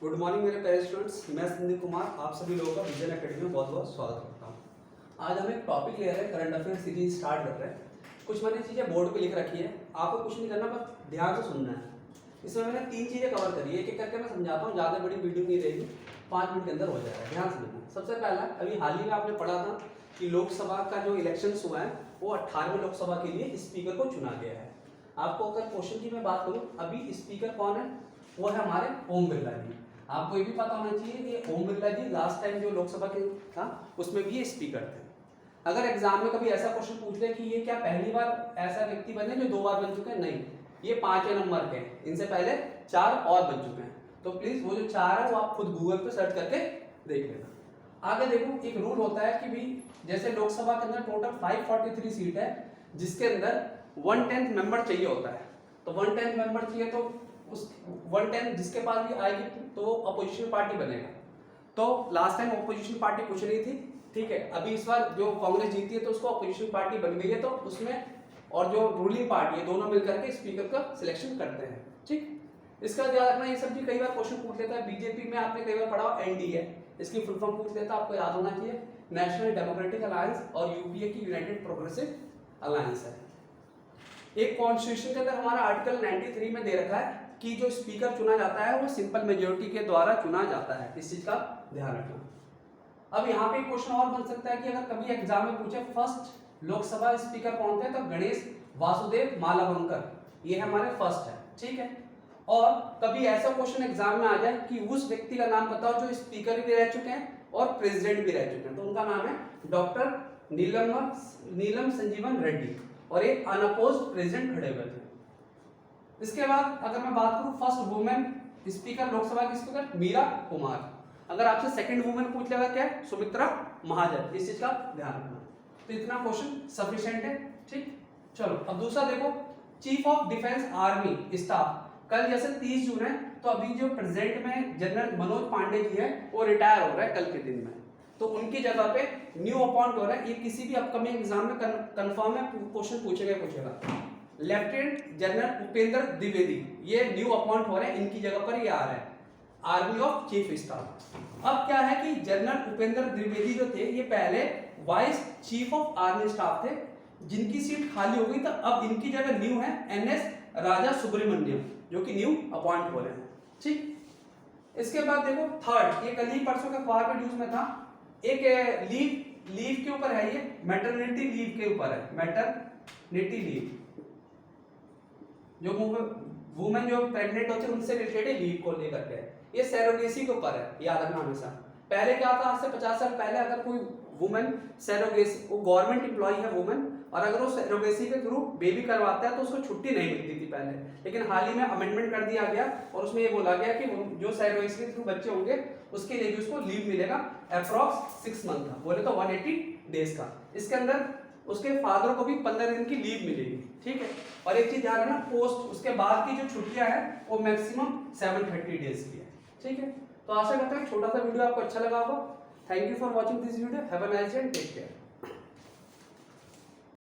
Good morning मेरे प्यारे students, मैं संदीप कुमार आप सभी लोगों का विजन एकेडमी में बहुत बहुत स्वागत करता हूँ। आज हम एक टॉपिक ले रहे हैं, करंट अफेयर सीरीज स्टार्ट कर रहे हैं। कुछ मैंने चीज़ें बोर्ड पे लिख रखी है, आपको कुछ नहीं करना, बस ध्यान से सुनना है। इसमें मैंने 3 चीज़ें कवर करी है, एक एक करके मैं समझाता हूँ, ज़्यादा बड़ी वीडियो नहीं रहेगी, 5 मिनट के अंदर हो जाएगा। ध्यान से सुनना। सबसे पहला, अभी हाल ही में आपने पढ़ा था कि लोकसभा का जो इलेक्शन हुआ है वो 18वें लोकसभा के लिए स्पीकर को चुना गया है। आपको अगर क्वेश्चन की मैं बात करूँ, अभी स्पीकर कौन है, वो है हमारे ओम बिरला जी। आपको ये भी पता होना चाहिए कि ओम बिरला जी लास्ट टाइम जो लोकसभा के था उसमें भी ये स्पीकर थे। अगर एग्जाम में कभी ऐसा क्वेश्चन पूछ ले कि ये क्या पहली बार ऐसा व्यक्ति बने जो 2 बार बन चुके हैं, नहीं, ये 5वें नंबर के, इनसे पहले 4 और बन चुके हैं। तो प्लीज वो जो 4 है वो आप खुद गूगल पे सर्च करके देख लेना। आगे देखो, एक रूल होता है कि भी जैसे लोकसभा के अंदर टोटल 543 सीट है, जिसके अंदर 1/10 मेंबर चाहिए होता है। तो 1/10 मेंबर चाहिए तो उस 1/10 जिसके पास भी आएगी तो अपोजिशन पार्टी बनेगा। तो लास्ट टाइम अपोजिशन पार्टी कुछ नहीं थी, ठीक है। अभी इस बार जो कांग्रेस जीती है तो उसको अपोजिशन पार्टी बन गई है, तो उसमें और जो रूलिंग पार्टी है दोनों मिलकर के स्पीकर का सिलेक्शन करते हैं, ठीक। इसका ध्यान रखना, ये सब भी कई बार क्वेश्चन पूछ लेता है। बीजेपी में आपने कई बार पढ़ा एनडीए, इसकी फुल फॉर्म पूछ लेता है, आपको याद होना चाहिए नेशनल डेमोक्रेटिक अलायंस, और यूपीए की यूनाइटेड प्रोग्रेसिव अलायंस है। एक कॉन्स्टिट्यूशन के अंदर हमारा आर्टिकल 93 में दे रखा है कि जो स्पीकर चुना जाता है वो सिंपल मेजोरिटी के द्वारा चुना जाता है, इस चीज का ध्यान रखना। अब यहाँ पे एक क्वेश्चन और बन सकता है कि अगर कभी एग्जाम में पूछे फर्स्ट लोकसभा स्पीकर कौन थे, तो गणेश वासुदेव मालवंकर, ये हमारे फर्स्ट है, ठीक है। और कभी ऐसा क्वेश्चन एग्जाम में आ जाए कि उस व्यक्ति का नाम बताओ जो स्पीकर भी रह चुके हैं और प्रेसिडेंट भी रह चुके हैं, तो उनका नाम है डॉक्टर नीलम संजीवन रेड्डी, और एक अनअपोज्ड प्रेसिडेंट खड़े हुए थे। इसके बाद अगर मैं बात करूं फर्स्ट वुमेन स्पीकर, लोकसभा की स्पीकर मीरा कुमार। अगर आपसे सेकंड वुमेन पूछ लेगा क्या, सुमित्रा महाजन, इस चीज का ध्यान रखना। तो इतना क्वेश्चन सफिशिएंट है, ठीक। चलो अब दूसरा देखो, chief of defence army staff, कल जैसे 30 जून है, तो अभी जो प्रेजेंट में जनरल मनोज पांडे जी है वो रिटायर हो रहा है कल के दिन में, तो उनकी जगह पे न्यू अपॉइंट हो रहा है। ये किसी भी अपकमिंग एग्जाम में कंफर्म है, क्वेश्चन पूछेगा। लेफ्टिनेंट जनरल उपेंद्र द्विवेदी, ये न्यू अपॉइंट हो रहे हैं, इनकी जगह पर ये आ रहा है आर्मी ऑफ चीफ स्टाफ। अब क्या है कि जनरल उपेंद्र द्विवेदी जो थे ये पहले vice chief of army staff थे, जिनकी सीट खाली हो गई, तो अब इनकी जगह न्यू है एनएस राजा सुब्रमण्यम, जो कि न्यू अपॉइंट हो रहे हैं, ठीक। इसके बाद देखो थर्ड, ये कल ही परसों के अखबार में न्यूज में था, एक लीव के ऊपर है, ये मैटरनिटी लीव के ऊपर है, मैटरनिटी लीव, जो वुमेन जो प्रेग्नेंट होती है उनसे रिलेटेड लीव को लेकर के, ये सैरोगेसी के ऊपर है, याद रखना हमेशा। पहले क्या था, आज से 50 साल पहले अगर कोई वुमेन सैरोगेसी, वो गवर्नमेंट एम्प्लॉय है वुमेन, और अगर वो सैरोगेसी के थ्रू बेबी करवाता है तो उसको छुट्टी नहीं मिलती थी पहले, लेकिन हाल ही में अमेंडमेंट कर दिया गया और उसमें ये बोला गया कि जो सैरोगेसी के थ्रू बच्चे होंगे उसके लिए भी उसको लीव मिलेगा, अप्रॉक्स 6 मंथ का, बोले तो 180 डेज का। इसके अंदर उसके फादर को भी 15 दिन की लीव मिलेगी, ठीक है। और एक चीज ध्यान रखना, पोस्ट उसके बाद की जो छुट्टियां हैं वो मैक्सिमम 730 डेज की है, ठीक है। तो आशा करता हूँ छोटा सा वीडियो आपको अच्छा लगा होगा। Thank you for watching this video, have a nice day, take care.